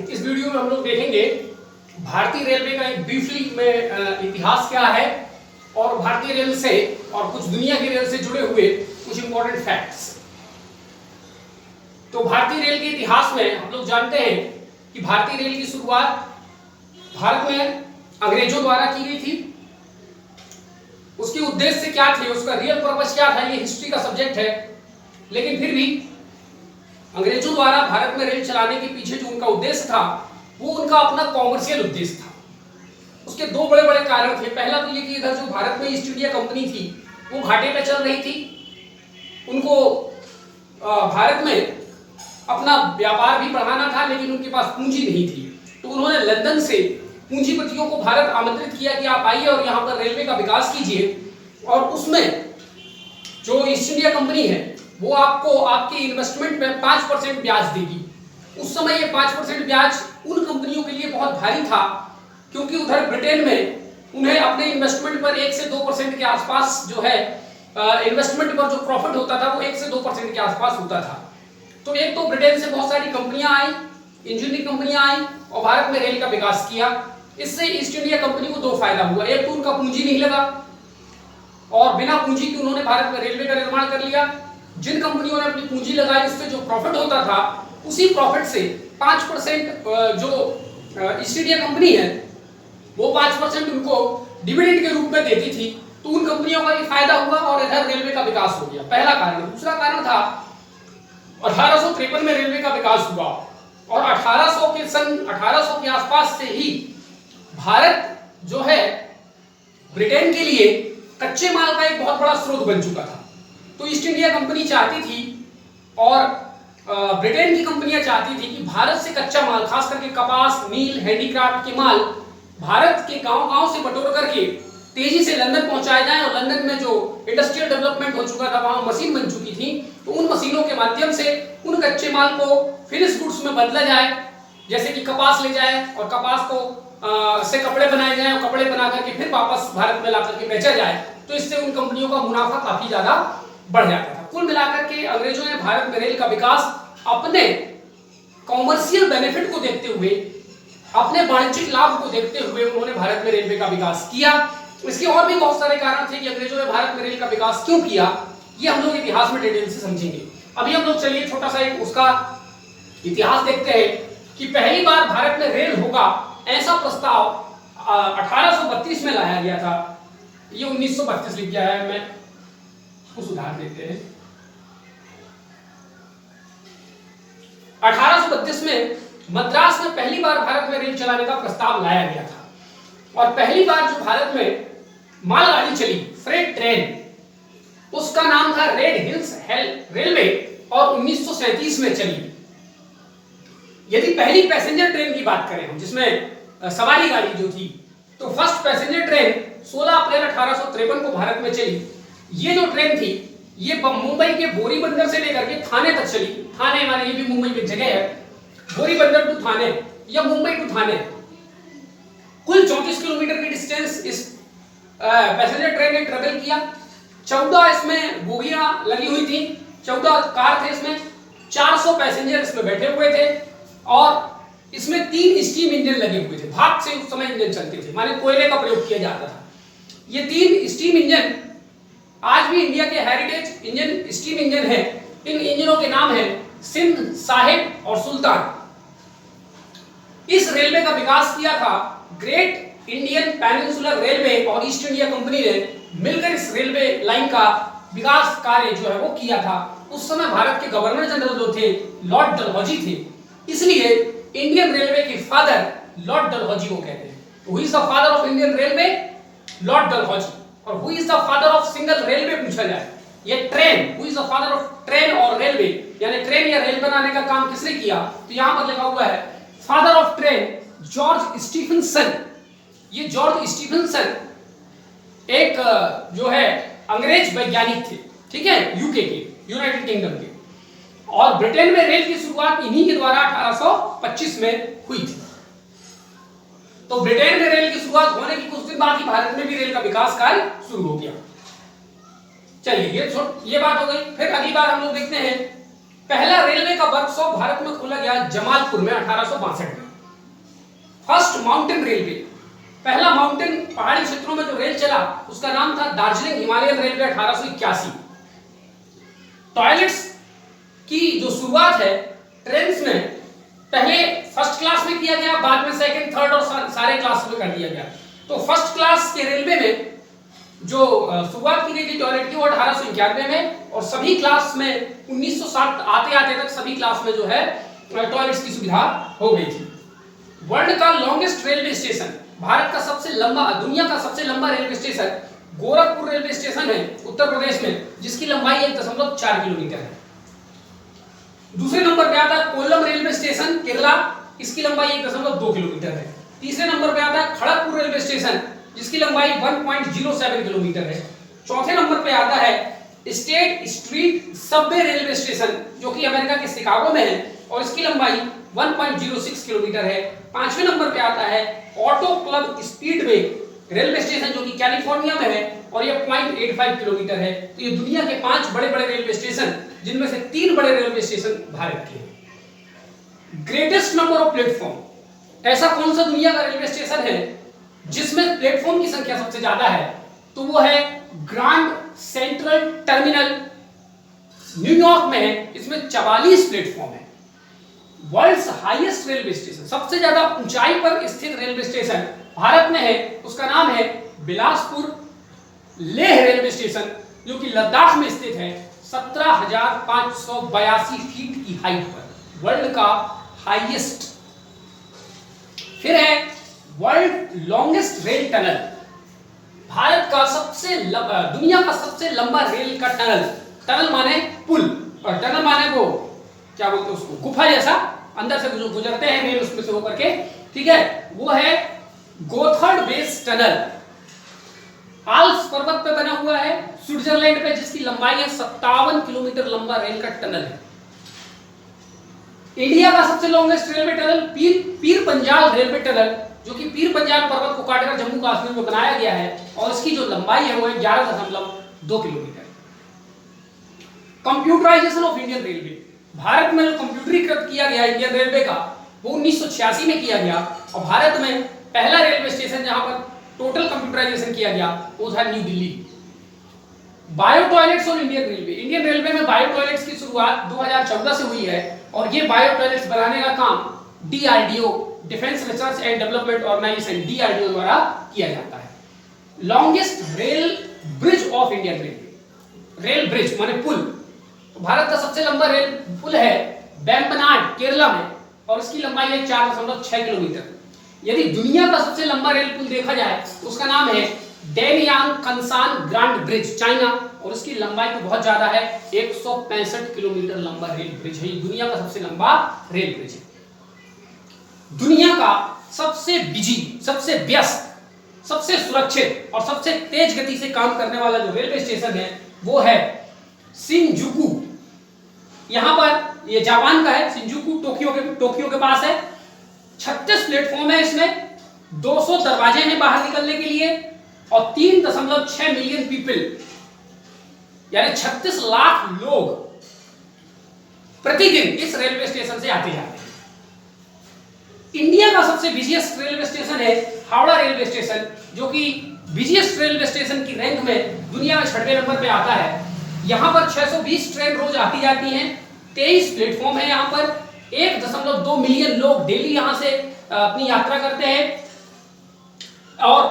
इस वीडियो में हम लोग देखेंगे भारतीय रेलवे का एक ब्रीफली में इतिहास क्या है और भारतीय रेल से और कुछ दुनिया की रेल से जुड़े हुए कुछ इंपॉर्टेंट फैक्ट्स। तो भारतीय रेल के इतिहास में हम लोग जानते हैं कि भारतीय रेल की शुरुआत भारत में अंग्रेजों द्वारा की गई थी। उसके उद्देश्य क्या थे, उसका रियल पर्पस क्या था, ये हिस्ट्री का सब्जेक्ट है। लेकिन फिर भी अंग्रेजों द्वारा भारत में रेल चलाने के पीछे जो उनका उद्देश्य था वो उनका अपना कॉमर्शियल उद्देश्य था। उसके दो बड़े बड़े कारण थे। पहला तो ये कि इधर जो भारत में ईस्ट इंडिया कंपनी थी वो घाटे पे चल रही थी। उनको भारत में अपना व्यापार भी बढ़ाना था, लेकिन उनके पास पूंजी नहीं थी। तो उन्होंने लंदन से पूंजीपतियों को भारत आमंत्रित किया कि आप आइए और यहाँ पर रेलवे का विकास कीजिए, और उसमें जो ईस्ट इंडिया कंपनी है वो आपको आपके इन्वेस्टमेंट में 5% ब्याज देगी। उस समय ये 5% ब्याज उन कंपनियों के लिए बहुत भारी था, क्योंकि उधर ब्रिटेन में उन्हें अपने इन्वेस्टमेंट पर 1 से 2% के आसपास जो है इन्वेस्टमेंट पर जो प्रॉफिट होता था वो 1 से 2% के आसपास होता था। तो एक तो ब्रिटेन से बहुत सारी कंपनियां आई, इंजीनियरिंग कंपनियां आई और भारत में रेल का विकास किया। इससे ईस्ट इंडिया कंपनी को दो फायदा हुआ। एक तो उनका पूंजी नहीं लगा और बिना पूंजी के उन्होंने भारत में रेलवे का निर्माण कर लिया। जिन कंपनियों ने अपनी पूंजी लगाई उससे जो प्रॉफिट होता था उसी प्रॉफिट से 5% जो ईस्ट इंडिया कंपनी है वो 5% उनको डिविडेंड के रूप में देती थी। तो उन कंपनियों का ये फायदा हुआ और इधर रेलवे का विकास हो गया, पहला कारण। दूसरा कारण था 1853 में रेलवे का विकास हुआ और 1800 के आसपास से ही भारत जो है ब्रिटेन के लिए कच्चे माल का एक बहुत बड़ा स्रोत बन चुका था। तो ईस्ट इंडिया कंपनी चाहती थी और ब्रिटेन की कंपनियां चाहती थी कि भारत से कच्चा माल, खास करके कपास, मील, हैंडीक्राफ्ट के माल भारत के गांव-गांव से बटोर करके तेजी से लंदन पहुंचाए जाएं। और लंदन में जो इंडस्ट्रियल डेवलपमेंट हो चुका था, वहां मशीन बन चुकी थी, तो उन मशीनों के माध्यम से उन कच्चे माल को फिनिश गुड्स में बदला जाए। जैसे कि कपास ले जाए और कपास को से कपड़े बनाए जाएं और कपड़े बना करके फिर वापस भारत में ला करके बेचा जाए। तो इससे उन कंपनियों का मुनाफा काफी ज्यादा बढ़ जाता था। कुल मिलाकर के अंग्रेजों ने भारत में रेल का विकास अपने कॉमर्शियल बेनिफिट को देखते हुए, अपने वाणिज्यिक लाभ को देखते हुए उन्होंने भारत में रेलवे का विकास किया। इसके और भी बहुत सारे कारण थे कि अंग्रेजों ने भारत में रेल का विकास क्यों किया, ये हम लोग इतिहास में डिटेल से समझेंगे। अभी हम लोग चलिए छोटा सा एक उसका इतिहास देखते हैं कि पहली बार भारत में रेल होगा ऐसा प्रस्ताव 1832 में लाया गया था। ये 1932 लिख गया है, मैं उसको सुधार देते हैं। 1832 में मद्रास में पहली बार भारत में रेल चलाने का प्रस्ताव लाया गया था और पहली बार जो भारत में मालगाड़ी चली, फ्रेट ट्रेन, उसका नाम था रेड हिल्स रेलवे और 1937 में चली। यदि पहली पैसेंजर ट्रेन की बात करें हम, जिसमें सवारी गाड़ी जो थी, तो फर्स्ट पैसेंजर ट्रेन 16 अप्रैल 1853 को भारत में चली। ये जो ट्रेन थी ये मुंबई के बोरीबंदर से लेकर के थाने तक चली। थाने माने ये भी मुंबई में जगह है, बोरीबंदर टू थाने या मुंबई टू थाने। कुल 34 किलोमीटर की डिस्टेंस इस पैसेंजर ट्रेन ने ट्रेवल किया। 14 इसमें बोगियां लगी हुई थी, 14 कार थे इसमें, 400 पैसेंजर इसमें बैठे हुए थे और इसमें 3 स्टीम इंजन लगे हुए थे। भाप से उस समय इंजन चलते थे, माने कोयले का प्रयोग किया जाता था। ये 3 स्टीम इंजन आज भी इंडिया के हेरिटेज इंजन स्टीम इंजन है। इन इंजनों के नाम है सिंध, साहिब और सुल्तान। इस रेलवे का विकास किया था ग्रेट इंडियन पेनिनसुलर रेलवे और ईस्ट इंडिया कंपनी ने मिलकर इस रेलवे लाइन का विकास कार्य जो है वो किया था। उस समय भारत के गवर्नर जनरल जो थे लॉर्ड डलहौजी थे, इसलिए इंडियन रेलवे के फादर लॉर्ड डलहौजी को कहते हैं। Who is the father of Indian railway? Lord Dalhousie. और who is the father of single railway पूछा जाए, ये train, who is the father of train और रेलवे, यानी ट्रेन या रेल बनाने का काम किसने किया, तो यहां पर लिखा हुआ है father of train George Stephenson. ये जॉर्ज स्टीफनसन एक जो है अंग्रेज वैज्ञानिक थे, ठीक है, यूके के, यूनाइटेड किंगडम के। और ब्रिटेन में रेल की शुरुआत इन्हीं के द्वारा 1825 में हुई थी। तो ब्रिटेन में रेल की शुरुआत होने की कुछ दिन बाद ही भारत में भी रेल का विकास कार्य शुरू हो गया। चलिए ये बात हो गई। फिर अगली बार हम लोग देखते हैं पहला रेलवे का वर्कशॉप भारत में खोला गया जमालपुर में 1862 में। फर्स्ट माउंटेन रेलवे, पहला माउंटेन पहाड़ी क्षेत्रों में जो रेल चला उसका नाम था दार्जिलिंग हिमालयन रेलवे 1881। टॉयलेट्स की जो शुरुआत है ट्रेन में पहले फर्स्ट क्लास में किया गया, बाद में सेकंड थर्ड और सारे क्लास में कर दिया गया। तो फर्स्ट क्लास के रेलवे में जो शुरुआत की गई थी टॉयलेट की वो 1891 में, और सभी क्लास में 1960 आते आते तक सभी क्लास में जो है टॉयलेट्स की सुविधा हो गई थी। वर्ल्ड का लॉन्गेस्ट रेलवे स्टेशन, भारत का सबसे लंबा, दुनिया का सबसे लंबा railway station Gorakhpur railway station है उत्तर प्रदेश में, जिसकी लंबाई 1.4 किलोमीटर है। दूसरे नंबर पे आता है कोल्लम रेलवे स्टेशन केरला, इसकी लंबाई 1.2 किलोमीटर है। तीसरे नंबर पे आता है खड़गपुर रेलवे स्टेशन, जिसकी लंबाई 1.07 किलोमीटर है। चौथे नंबर पे आता है state street Subway railway station, जो कि अमेरिका के शिकागो में है, और इसकी लंबाई 1.06 किलोमीटर है। पांचवें नंबर पे आता है auto club speedway railway station, जो कि कैलिफोर्निया में है, और यह 0.85 किलोमीटर है। तो ये दुनिया के 5 बड़े बड़े रेलवे स्टेशन, जिनमें से 3 बड़े रेलवे स्टेशन भारत के हैं। ग्रेटेस्ट नंबर ऑफ प्लेटफॉर्म, ऐसा कौन सा दुनिया का रेलवे स्टेशन है जिसमें प्लेटफॉर्म की संख्या सबसे ज्यादा है? तो वो है ग्रांड सेंट्रल टर्मिनल, न्यूयॉर्क में है, इसमें 44 प्लेटफॉर्म है। वर्ल्ड्स हाईएस्ट रेलवे स्टेशन, सबसे ज्यादा ऊंचाई पर स्थित रेलवे स्टेशन भारत में है, उसका नाम है बिलासपुर लेह रेलवे स्टेशन, जो कि लद्दाख में स्थित है, 17,582 फीट की हाइट पर, वर्ल्ड का हाईएस्ट। फिर है world longest rail tunnel, Bharat का दुनिया का सबसे लंबा रेल का टनल, टनल माने पुल और टनल माने वो क्या बोलते हैं उसको, गुफा जैसा, अंदर से जो गुजरते हैं रेल उसमें से होकर के, ठीक है, वो है गोथर्ड बेस टनल, आल्प्स पर्वत पे बना हुआ है स्विट्जरलैंड पे, जिसकी लंबाई है 57 किलोमीटर लंबा रेल का टनल है। इंडिया का सबसे longest railway tunnel Pir Panjal railway tunnel, जो कि पीर पंजाल पर्वत को काटकर जम्मू कश्मीर में बनाया गया है, और इसकी जो लंबाई है वो 11.2 kilometre. Computerisation of Indian railway, Bharat में जो कंप्यूटरीकृत किया गया इंडियन रेलवे का वो 1986 में किया गया, और भारत में पहला रेलवे स्टेशन जहां पर टोटल कंप्यूटराइजेशन किया गया वो था न्यू दिल्ली। बायो टॉयलेट्स और इंडियन रेलवे में बायो टॉयलेट्स की शुरुआत 2014 से हुई है, और ये बायो टॉयलेट्स बनाने का काम DRDO, defence research and development organisation, DRDO द्वारा किया जाता है। Longest rail bridge of Indian railway, rail bridge माने पुल, तो भारत का सबसे लंबा रेल पुल है बेम्बनाड केरला में, और इसकी लंबाई है 4.6 किलोमीटर। यदि दुनिया का सबसे लंबा रेल पुल देखा जाए तो उसका नाम है डेनयांग कंसान ग्रांड ब्रिज, चाइना, और उसकी लंबाई तो बहुत ज्यादा है, 165 किलोमीटर लंबा रेल ब्रिज है। ये दुनिया का सबसे लंबा रेल ब्रिज है। दुनिया का सबसे बिजी, सबसे व्यस्त, सबसे सुरक्षित और सबसे तेज गति से काम करने वाला जो रेलवे स्टेशन है वो है शिनजुकू। यहां पर ये जापान का है, शिनजुकू टोक्यो के पास है। 36 प्लेटफॉर्म है, इसमें 200 दरवाजे हैं बाहर निकलने के लिए, और 3.6 मिलियन पीपल यानी 36 लाख लोग प्रतिदिन इस रेलवे स्टेशन से आते जाते हैं। इंडिया का सबसे बिजिएस्ट रेलवे स्टेशन है हावड़ा रेलवे स्टेशन, जो कि बिजिएस्ट रेलवे स्टेशन की रैंक में दुनिया में 6वें नंबर पे आता है। यहां पर 620 ट्रेन रोज आती जाती हैं, 23 प्लेटफॉर्म है। यहां पर 1.2 मिलियन लोग डेली यहां से अपनी यात्रा करते हैं। और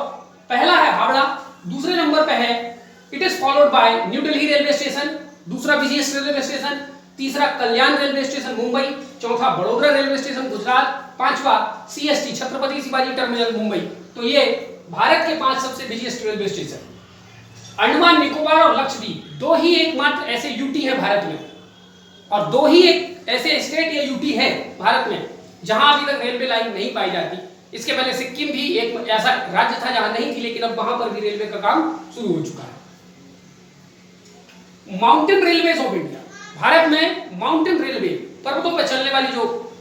पहला है हावड़ा, दूसरे नंबर पे है, it is followed by new Delhi railway station, दूसरा बिजिएस्ट रेलवे स्टेशन, तीसरा कल्याण रेलवे स्टेशन मुंबई, चौथा बड़ोदरा रेलवे स्टेशन गुजरात, पांचवा सीएसटी छत्रपति शिवाजी टर्मिनल मुंबई। तो ये भारत के 5 सबसे busiest railway station. Andaman Nicobar और लक्षद्वीप 2 ही एकमात्र ऐसे यूटी है भारत में, और 2 ही एक ऐसे स्टेट या यूटी है भारत में जहां अभी तक रेलवे लाइन नहीं पाई जाती। इसके पहले सिक्किम भी एक ऐसा राज्य था जहां नहीं थी, लेकिन अब वहां पर भी रेलवे का काम शुरू हो चुका है। Mountain railways of India, Bharat में माउंटेन रेलवे, पर्वतों पर चलने वाली जो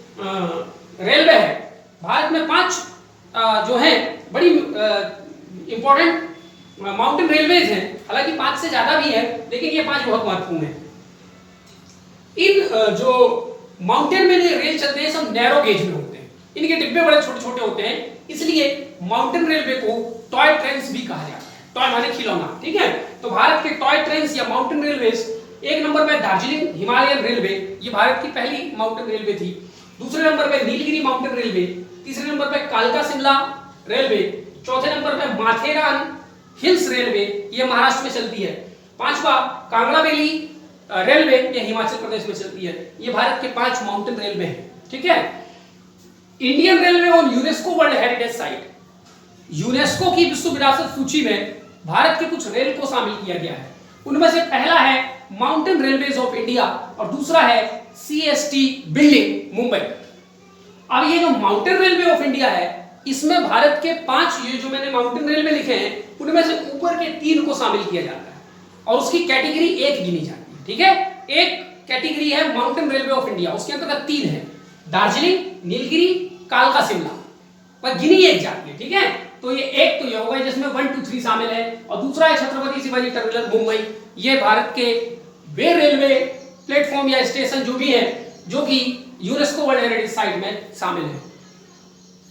रेलवे है, भारत में 5 जो है बड़ी इंपॉर्टेंट माउंटेन रेलवेज हैं। हालांकि 5 से ज्यादा भी है, लेकिन ये 5 बहुत महत्वपूर्ण है। इन जो माउंटेन में जो रेल चलते हैं सब नैरो गेज में होते हैं, इनके डिब्बे बड़े छोटे छोटे होते हैं, इसलिए माउंटेन रेलवे को टॉय ट्रेन्स भी कहा जाता है। टॉय माने खिलौना, ठीक है। तो भारत के टॉय ट्रेन्स या माउंटेन रेलवेज, एक नंबर पे दार्जिलिंग हिमालयन रेलवे, ये भारत की पहली माउंटेन रेलवे थी। दूसरे नंबर पे नीलगिरी माउंटेन रेलवे, तीसरे नंबर पे कालका शिमला रेलवे, चौथे नंबर पे माथेरान हिल्स रेलवे, ये महाराष्ट्र में चलती है। पांचवा कांगड़ा वैली रेलवे, ये हिमाचल प्रदेश में चलती है। ये भारत के 5 माउंटेन रेलवे हैं, ठीक है। Indian railway on UNESCO world heritage site, UNESCO की विश्व विरासत सूची में भारत के कुछ रेल को शामिल किया गया है। उनमें से पहला है माउंटेन रेलवेज ऑफ इंडिया और दूसरा है सीएसटी बिल्डिंग मुंबई। अब ये जो माउंटेन रेलवे ऑफ इंडिया है, इसमें भारत के 5, ये जो मैंने माउंटेन रेलवे लिखे हैं, उनमें से ऊपर के 3 को शामिल किया जाता है और उसकी कैटेगरी 1 गिनी जाती है, ठीक है। एक कैटेगरी है माउंटेन रेलवे ऑफ इंडिया, उसके अंतर्गत 3 है, दार्जिलिंग, नीलगिरी, कालका शिमला, पर गिनी 1 जाती है, ठीक है। तो ये एक तो ये होगा जिसमें 1 2 3 शामिल है, और दूसरा है छत्रपति शिवाजी टर्मिनस मुंबई। ये भारत के वे रेलवे प्लेटफॉर्म या स्टेशन जो भी है, जो कि यूनेस्को वर्ल्ड हेरिटेज साइट में शामिल है।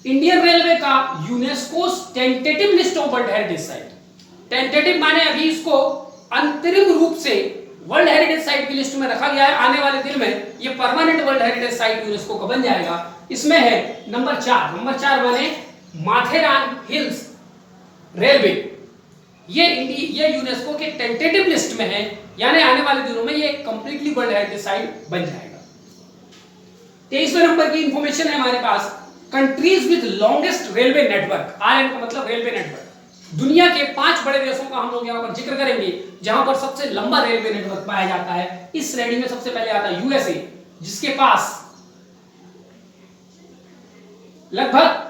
इंडियन रेलवे का UNESCO tentative list of world heritage site, tentative माने अभी इसको अंतरिम रूप से वर्ल्ड हेरिटेज साइट की लिस्ट में रखा गया है। आने वाले दिन में ये permanent world heritage site UNESCO का बन जाएगा। इसमें है नंबर 4, नंबर 4 माने माथेरान हिल्स रेलवे। ये यूनेस्को के टेंटेटिव लिस्ट में है, यानी आने वाले दिनों में ये कंप्लीटली वर्ल्ड हेरिटेज साइट बन जाएगा। 23वें नंबर की इंफॉर्मेशन है हमारे पास, countries with longest railway network, RN का मतलब रेलवे नेटवर्क। दुनिया के 5 बड़े देशों का हम लोग यहाँ पर जिक्र करेंगे जहां पर सबसे लंबा रेलवे नेटवर्क पाया जाता है। इस श्रेणी में सबसे पहले आता है यूएसए, जिसके पास लगभग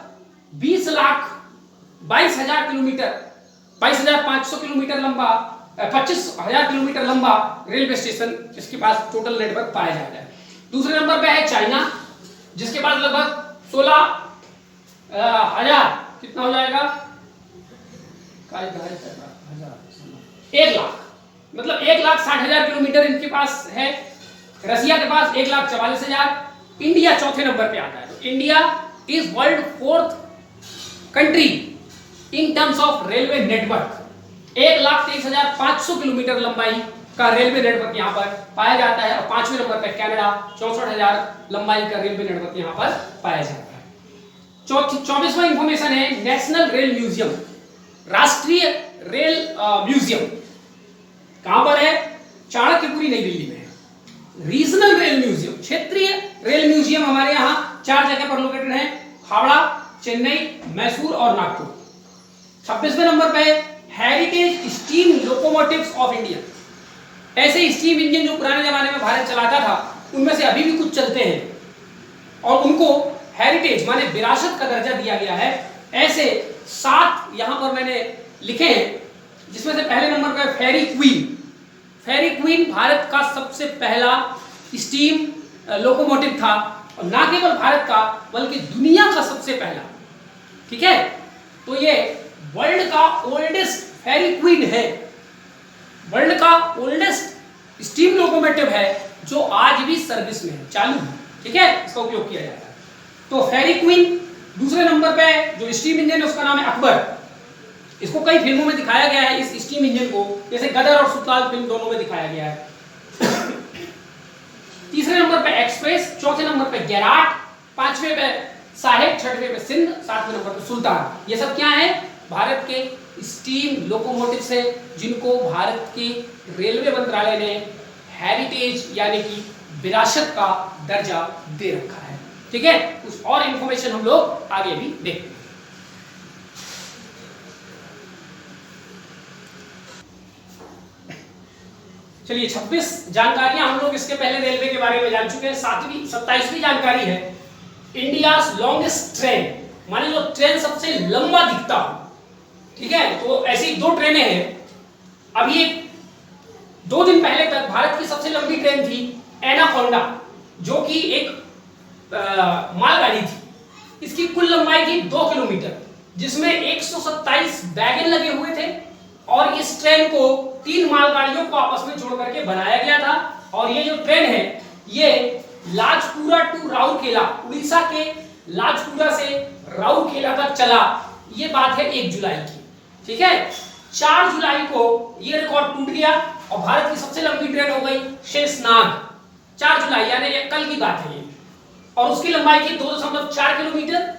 20,22,000 किलोमीटर, 22,500 किलोमीटर लंबा, 25,000 किलोमीटर लंबा रेलवे स्टेशन इसके पास टोटल नेटवर्क पाया जाता है। दूसरे नंबर पे है चाइना, जिसके पास लगभग 16,000, कितना हो जाएगा, 1 लाख, मतलब 1,60,000 किलोमीटर इनके पास है। रसिया के पास 1,44,000। इंडिया चौथे नंबर पे आता है। तो India is world 4th country in terms of railway network. 1,23,500 kilometre लंबाई का रेलवे नेटवर्क यहाँ पर पाया जाता है। और 5वें नंबर पे कनाडा 64,000 लंबाई का रेलवे नेटवर्क यहाँ पर पाया जाता है। 24वां इंफॉर्मेशन है नेशनल रेल म्यूजियम, राष्ट्रीय रेल म्यूजियम। कहां पर है? चाणक्यपुरी नई दिल्ली में है। रीजनल रेल म्यूजियम, क्षेत्रीय रेल म्यूजियम हमारे यहाँ 4 जगह पर लोकेटेड है, हावड़ा, चेन्नई, मैसूर और नागपुर। 26वें नंबर पे heritage steam locomotives of India. ऐसे स्टीम इंजन जो पुराने जमाने में भारत चलाता था, उनमें से अभी भी कुछ चलते हैं और उनको हेरिटेज माने विरासत का दर्जा दिया गया है। ऐसे 7 यहां पर मैंने लिखे हैं, जिसमें से पहले नंबर पर फेरी क्वीन। फेरी क्वीन भारत का सबसे पहला स्टीम लोकोमोटिव था, और ना केवल भारत का बल्कि दुनिया का सबसे पहला, ठीक है। तो ये वर्ल्ड का ओल्डेस्ट फेरी क्वीन है, वर्ल्ड का ओल्डेस्ट स्टीम लोकोमोटिव है जो आज भी सर्विस में है, चालू है, ठीक है, इसका उपयोग किया जाता है। तो फेरी क्वीन। दूसरे नंबर पे जो स्टीम इंजन है उसका नाम है अकबर। इसको कई फिल्मों में दिखाया गया है, इस स्टीम इंजन को, जैसे गदर और सुल्तान फिल्म दोनों में दिखाया गया है। तीसरे नंबर पे एक्सप्रेस, चौथे नंबर पे गैराट, 5वें पे साहेब, 6वें पे सिंध, 7वें नंबर पे सुल्तान। ये सब क्या है? भारत के स्टीम लोकोमोटिव से, जिनको भारत के रेलवे मंत्रालय ने हेरिटेज यानी कि विरासत का दर्जा दे रखा है, ठीक है। कुछ और इंफॉर्मेशन हम लोग आगे भी देखते हैं। चलिए 26 जानकारियां हम लोग इसके पहले रेलवे के बारे में जान चुके हैं। 27वीं जानकारी है इंडियाज लॉन्गेस्ट ट्रेन, माने जो ट्रेन सबसे लंबा दिखता हो, ठीक है। तो ऐसी 2 ट्रेनें हैं। अभी 2 दिन पहले तक भारत की सबसे लंबी ट्रेन थी एनाकोंडा, जो कि एक मालगाड़ी थी। इसकी कुल लंबाई थी 2 किलोमीटर, जिसमें 127 वैगन लगे हुए थे, और इस ट्रेन को 3 मालगाड़ियों को आपस में जोड़ करके बनाया गया था। और ये जो ट्रेन है, ये लाजपुरा टू राउरकेला, उड़ीसा के लाजपुरा से राउरकेला तक चला, ये बात है 1 जुलाई की, ठीक है। 4 जुलाई को ये रिकॉर्ड टूट गया और भारत की सबसे लंबी ट्रेन हो गई शेषनाग, 4 जुलाई यानी ये कल की बात है ये, और उसकी लंबाई थी 2.4 किलोमीटर,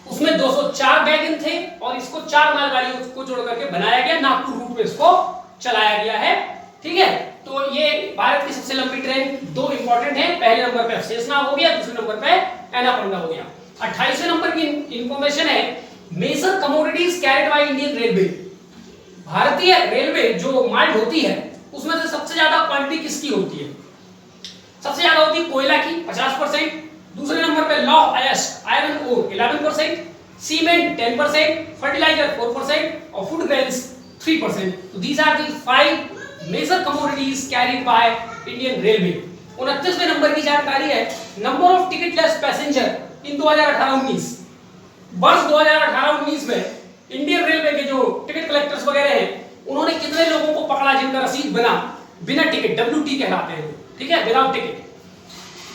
उसमें 204 वैगन थे और इसको 4 मालगाड़ियों को जोड़ करके बनाया गया, नागपुर रूट में इसको चलाया गया है, ठीक है। तो ये भारत की सबसे लंबी ट्रेन 2 इंपॉर्टेंट है, पहले नंबर पे शेषनाग हो गया, दूसरे नंबर पे एनाकोंडा हो गया। 28वें नंबर की इंफॉर्मेशन है major commodities carried by Indian railway. भारतीय रेलवे जो माल ढोती है उसमें से सबसे ज्यादा क्वांटिटी किसकी होती है? सबसे ज्यादा होती है कोयला की 50%, दूसरे नंबर पे लौ अयस्क आयरन ओर 11%, सीमेंट 10%, फर्टिलाइजर 4% और फूड ग्रेन्स 3%। तो these are the 5 major commodities carried by Indian railway. 29वें नंबर की जानकारी है number of ticketless passenger in 2018-19। वर्ष 2018-19 में इंडियन रेलवे के जो टिकट कलेक्टर्स वगैरह हैं उन्होंने कितने लोगों को पकड़ा जिनका रसीद बना बिना टिकट, WT कहलाते हैं, ठीक है, विदाउट टिकट।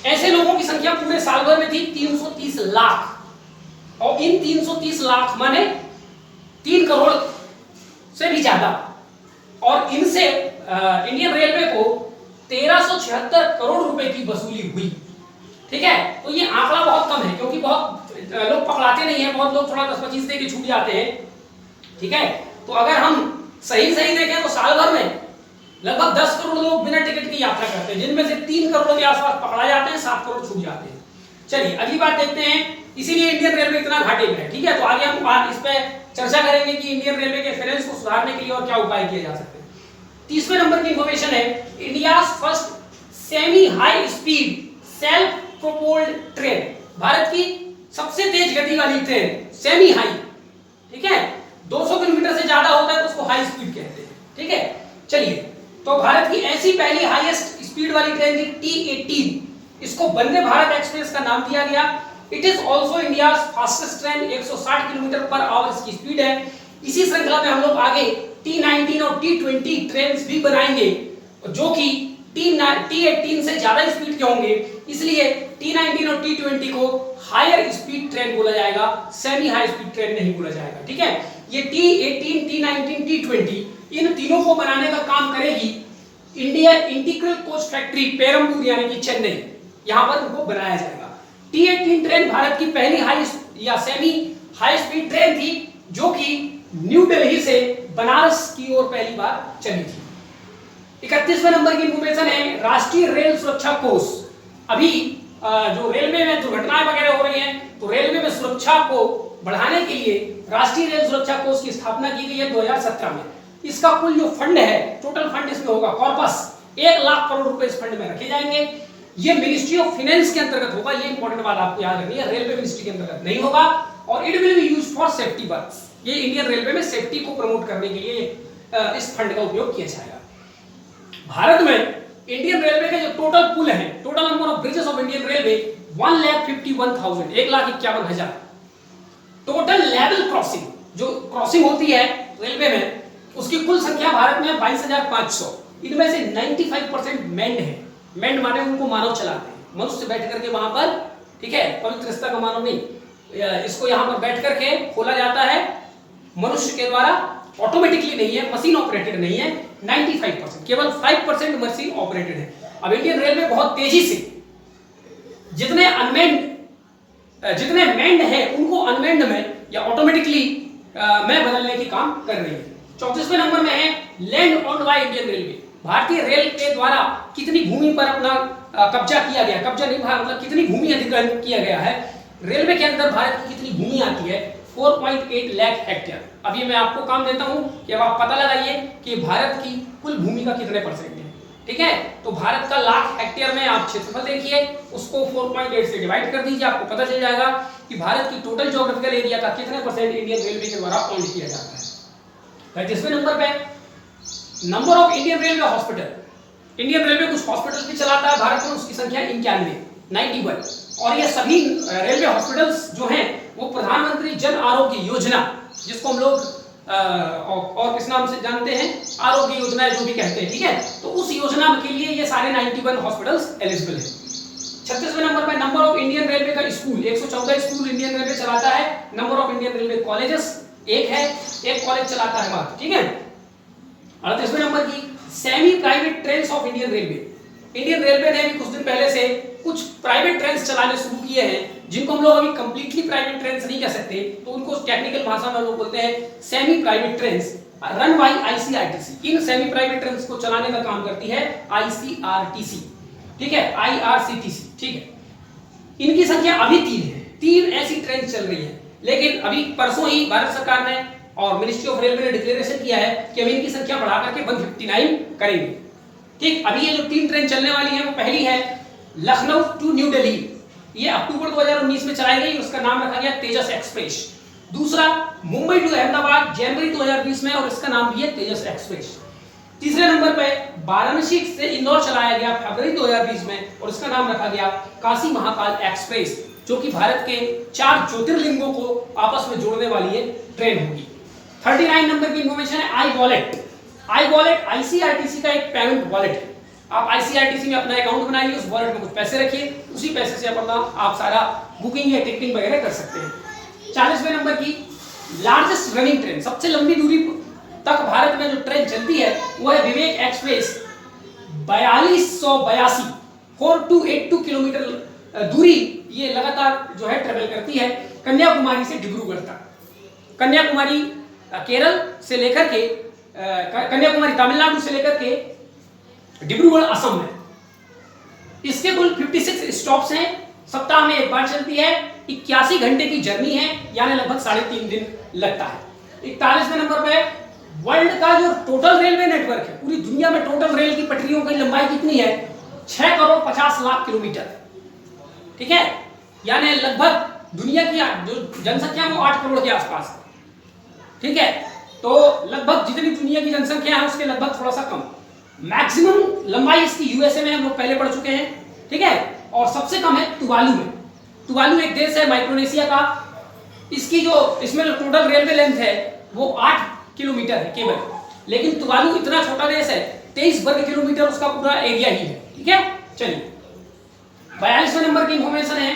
ऐसे लोगों की संख्या पूरे साल भर में थी 330 लाख और इन 330 लाख माने 3 करोड़ से भी ज्यादा, और इनसे इंडियन रेलवे को 1376 करोड़ रुपए की वसूली हुई, ठीक है। तो ये आंकड़ा बहुत कम है क्योंकि बहुत लोग पकड़ाते नहीं है, बहुत लोग थोड़ा 10-25 दे के छूट जाते हैं, ठीक है। तो अगर हम सही देखें तो साल भर में लगभग 10 करोड़ लोग बिना टिकट की यात्रा करते हैं, जिनमें से 3 करोड़ के आसपास पकड़ा जाते हैं, 7 करोड़ छूट जाते हैं। चलिए अगली बात देखते हैं, इसीलिए इंडियन रेलवे इतना घाटे में है, ठीक है। तो आगे हम इस पे चर्चा करेंगे कि इंडियन रेलवे के फाइनेंस को सुधारने के लिए और क्या उपाय किए जा सकते हैं। 30वें नंबर की इंफॉर्मेशन है India first semi high speed self propelled train. Bharat की सबसे तेज गति वाली ट्रेन सेमी हाई, ठीक है, 200 किलोमीटर से ज्यादा होता है तो उसको हाई स्पीड कहते हैं, ठीक है। चलिए, तो भारत की ऐसी पहली हाईएस्ट स्पीड वाली ट्रेन थी T18, इसको वंदे भारत एक्सप्रेस का नाम दिया गया। It is also India's fastest train, 160 kilometre per hour इसकी स्पीड है। इसी श्रृंखला में हम लोग आगे T19 और T20 ट्रेन भी बनाएंगे जो कि T18 से ज्यादा स्पीड के होंगे, इसलिए T19 और T20 को हायर स्पीड ट्रेन बोला जाएगा, सेमी हाई स्पीड ट्रेन नहीं बोला जाएगा, ठीक है। ये T18, T19, T20 इन तीनों को बनाने का काम करेगी India integral coach factory Perambur यानी कि चेन्नई, यहां पर उनको बनाया जाएगा। T18 ट्रेन भारत की पहली हाई या सेमी हाई स्पीड ट्रेन थी जो कि न्यू दिल्ली से बनारस की ओर पहली बार चली थी। 31वें नंबर की इंफॉर्मेशन है राष्ट्रीय रेल सुरक्षा कोष। अभी जो रेलवे में दुर्घटनाएं वगैरह हो रही हैं तो रेलवे में सुरक्षा को बढ़ाने के लिए राष्ट्रीय रेल सुरक्षा कोष की स्थापना की गई है 2017 में। इसका कुल जो फंड है, टोटल फंड इसमें होगा कॉर्पस 1 लाख करोड़ रुपए इस फंड में रखे जाएंगे। ये मिनिस्ट्री ऑफ फाइनेंस के अंतर्गत होगा, ये इंपॉर्टेंट बात आपको याद रखनी है, रेलवे मिनिस्ट्री के अंतर्गत नहीं होगा। और it will be used for safety works, ये इंडियन रेलवे में सेफ्टी को प्रमोट करने के लिए इस फंड का उपयोग किया जाएगा। भारत में इंडियन रेलवे के जो टोटल पुल है, total number of bridges of Indian railway 1,51,000, 1,51,000। Total level crossing, जो क्रॉसिंग होती है रेलवे में, उसकी कुल संख्या भारत में 22,500। इनमें से 95% मेंढ है। मेंढ माने उनको मानव चलाते हैं, मनुष्य बैठ करके वहां पर, ठीक है, पवित्र रिश्ता का मानव नहीं, इसको यहां पर बैठ करके खोला जाता है मनुष्य के द्वारा, ऑटोमेटिकली नहीं है, मशीन ऑपरेटेड नहीं है। 95%, केवल 5% मशीन ऑपरेटेड है। अब इंडियन रेलवे बहुत तेजी से जितने मेंढ है उनको अनमेंड में या ऑटोमेटिकली में बदलने की काम कर रही है। 34वें नंबर में है land on by Indian railway. भारतीय रेल के द्वारा कितनी भूमि पर अपना कब्जा किया गया, कब्जा नहीं मतलब कितनी भूमि अधिग्रहण किया गया है रेलवे के अंदर, भारत की कितनी भूमि आती है 4.8 लाख हेक्टेयर। अभी मैं आपको काम देता हूं कि अब आप पता लगाइए कि भारत की कुल भूमि का कितने परसेंट है, ठीक है। तो भारत का लाख हेक्टेयर में आप क्षेत्रफल देखिए, उसको 4.8 से डिवाइड कर दीजिए, आपको पता चल जाएगा कि भारत की टोटल ज्योग्राफिकल एरिया का कितने परसेंट इंडियन रेलवे के द्वारा ओन किया जाता है। 35वें नंबर पे number of Indian railway hospital. Indian railway कुछ हॉस्पिटल भी चलाता है भारत में, उसकी संख्या 91 और ये सभी रेलवे हॉस्पिटल्स जो हैं वो प्रधानमंत्री जन आरोग्य योजना, जिसको हम लोग और किस नाम से जानते हैं, आरोग्य योजना जो भी कहते हैं, ठीक है। तो उस योजना के लिए ये सारे 91 हॉस्पिटल्स एलिजिबल हैं। 36वें नंबर पे नंबर ऑफ इंडियन रेलवे का स्कूल, 114 स्कूल इंडियन रेलवे चलाता है। Number of Indian railway colleges एक है, एक कॉलेज चलाता है बात, ठीक है। 38वें नंबर की semi private trains of Indian railway. Indian railway ने भी कुछ दिन पहले से कुछ प्राइवेट ट्रेन्स चलाने शुरू किए हैं, जिनको हम लोग अभी कंप्लीटली प्राइवेट ट्रेन्स नहीं कह सकते, तो उनको टेक्निकल भाषा में लोग बोलते हैं semi private trains, run by ICRTC. इन सेमी प्राइवेट ट्रेन्स को चलाने का काम करती है आईसीआरटीसी, ठीक है, आईआरसीटीसी, ठीक है। इनकी संख्या अभी 3 है, 3 ऐसी ट्रेन चल रही है, लेकिन अभी परसों ही भारत सरकार ने और मिनिस्ट्री ऑफ रेलवे ने डिक्लेरेशन किया है कि अब इनकी संख्या बढ़ा करके 159 करेंगे, ठीक। अभी ये जो 3 ट्रेन चलने वाली है, वो पहली है लखनऊ टू न्यू दिल्ली, ये अक्टूबर 2019 में चलाई गई, उसका नाम रखा गया तेजस एक्सप्रेस। दूसरा मुंबई टू अहमदाबाद जनवरी 2020 में, और इसका नाम भी है तेजस एक्सप्रेस। तीसरे नंबर पे वाराणसी से इंदौर चलाया गया फरवरी 2020 में, और इसका नाम रखा गया काशी महाकाल एक्सप्रेस, जो कि भारत के 4 ज्योतिर्लिंगों को आपस में जोड़ने वाली ये ट्रेन होगी। 39 नंबर की इंफॉर्मेशन है आई वॉलेट। आई वॉलेट आईसीआरटीसी का एक पेमेंट वॉलेट है। आप आईसीआरटीसी में अपना अकाउंट बनाइए, उस वॉलेट में कुछ पैसे रखिए, उसी पैसे से अपना आप सारा बुकिंग या टिकटिंग वगैरह कर सकते हैं। 40वें नंबर की लार्जेस्ट रनिंग ट्रेन, सबसे लंबी दूरी तक भारत में जो ट्रेन चलती है वो है विवेक एक्सप्रेस। 4282 4282 किलोमीटर दूरी ये लगातार जो है ट्रेवल करती है कन्याकुमारी से डिब्रूगढ़ तक। कन्याकुमारी केरल से लेकर के कन्याकुमारी तमिलनाडु से लेकर के डिब्रूगढ़ असम में। इसके कुल 56 स्टॉप्स हैं, सप्ताह में एक बार चलती है, 81 घंटे की जर्नी है, यानी लगभग 3.5 दिन लगता है। 41वें नंबर पे वर्ल्ड का जो टोटल रेलवे नेटवर्क है, पूरी दुनिया में टोटल रेल की पटरियों की लंबाई कितनी है? 6 करोड़ 50 लाख किलोमीटर, ठीक है, यानी लगभग दुनिया की जो जनसंख्या वो 8 करोड़ के आसपास है, ठीक है। तो लगभग जितनी दुनिया की जनसंख्या है उसके लगभग थोड़ा सा कम। मैक्सिमम लंबाई इसकी यूएसए में हम लोग पहले पढ़ चुके हैं, ठीक है, और सबसे कम है तुवालू में। तुवालू एक देश है माइक्रोनेशिया का, इसकी जो इसमें जो टोटल रेलवे लेंथ है वो 8 किलोमीटर है केवल, लेकिन तुवालू इतना छोटा देश है, 23 वर्ग किलोमीटर उसका पूरा एरिया ही है, ठीक है। चलिए 42वें नंबर की इंफॉर्मेशन है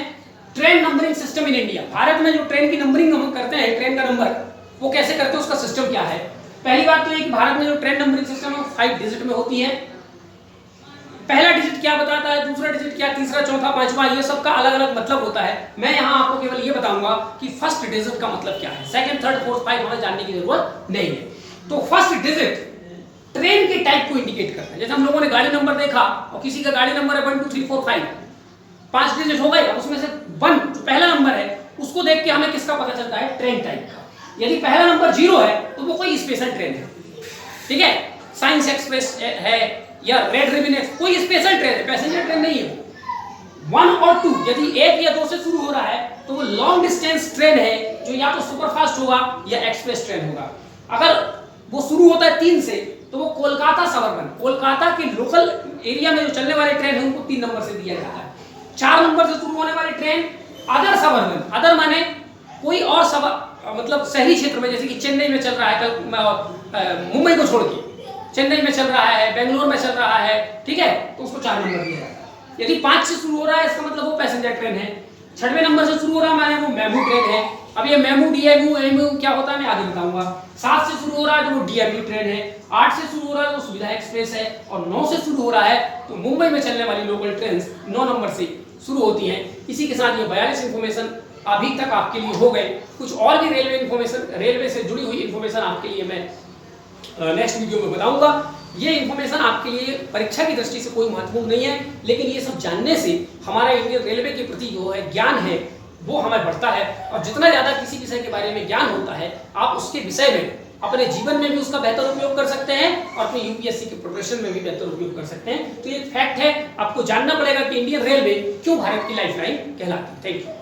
train numbering system in India. Bharat में जो ट्रेन की नंबरिंग हम करते हैं, ट्रेन का नंबर वो कैसे करते हैं, उसका सिस्टम क्या है। पहली बात तो ये कि भारत में जो ट्रेन नंबरिंग सिस्टम है 5 डिजिट में होती है। पहला डिजिट क्या बताता है, दूसरा डिजिट क्या, तीसरा, चौथा, पांचवा, ये सब का अलग अलग मतलब होता है। मैं यहाँ आपको केवल ये बताऊंगा कि फर्स्ट डिजिट का मतलब क्या है, सेकंड, थर्ड, फोर्थ, 5 हमें जानने की जरूरत नहीं है। तो फर्स्ट डिजिट ट्रेन के टाइप को इंडिकेट करता है। जैसे हम लोगों ने गाड़ी नंबर देखा और किसी का गाड़ी नंबर है 1 2 3 4 5, 5 डिजिट हो गए, उसमें से 1 जो पहला नंबर है उसको देख के हमें किसका पता चलता है, ट्रेन टाइप का। यदि पहला नंबर 0 है तो वो कोई स्पेशल ट्रेन है, ठीक है, साइंस एक्सप्रेस है या रेड रिबन एक्सप्रेस, कोई स्पेशल ट्रेन है, पैसेंजर ट्रेन नहीं है। 1 और 2 यदि 1 या 2 से शुरू हो रहा है तो वो लॉन्ग डिस्टेंस ट्रेन है, जो या तो सुपरफास्ट होगा या एक्सप्रेस ट्रेन होगा। अगर वो शुरू होता है 3 से तो वो कोलकाता सबअर्बन, कोलकाता के लोकल एरिया में जो चलने वाले ट्रेन है उनको 3 नंबर से दिया जाता है। 4 नंबर से शुरू होने वाली ट्रेन अदर सबअर्बन, अदर माने कोई और सब मतलब शहरी क्षेत्र में, जैसे कि चेन्नई में चल रहा है, मुंबई को छोड़ के चेन्नई में चल रहा है, बेंगलोर में चल रहा है, ठीक है, तो उसको 4 नंबर दिया जाता है। यदि 5 से शुरू हो रहा है इसका मतलब वो पैसेंजर ट्रेन है। 6वें नंबर से शुरू हो रहा है माने वो मेमू ट्रेन है। अब ये मेमू, डीएमयू, एमयू क्या होता है मैं आगे बताऊंगा। 7 से शुरू हो रहा है तो वो डीएमयू ट्रेन है। 8 से शुरू हो रहा है तो सुविधा एक्सप्रेस है, और 9 से शुरू हो रहा है तो मुंबई में चलने वाली लोकल ट्रेन 9 नंबर से शुरू होती हैं। इसी के साथ ये 42 इंफॉर्मेशन अभी तक आपके लिए हो गए। कुछ और भी रेलवे इंफॉर्मेशन, रेलवे से जुड़ी हुई इंफॉर्मेशन आपके लिए मैं नेक्स्ट वीडियो में बताऊंगा। ये इंफॉर्मेशन आपके लिए परीक्षा की दृष्टि से कोई महत्वपूर्ण नहीं है, लेकिन ये सब जानने से हमारा इंडियन रेलवे के प्रति जो है ज्ञान है वो हमें बढ़ता है, और जितना ज्यादा किसी विषय के बारे में ज्ञान होता है आप उसके विषय में अपने जीवन में भी उसका बेहतर उपयोग कर सकते हैं और अपने यूपीएससी के प्रिपरेशन में भी बेहतर उपयोग कर सकते हैं। तो ये फैक्ट है, आपको जानना पड़ेगा कि इंडियन रेलवे क्यों भारत की लाइफलाइन कहलाती है। Thank you.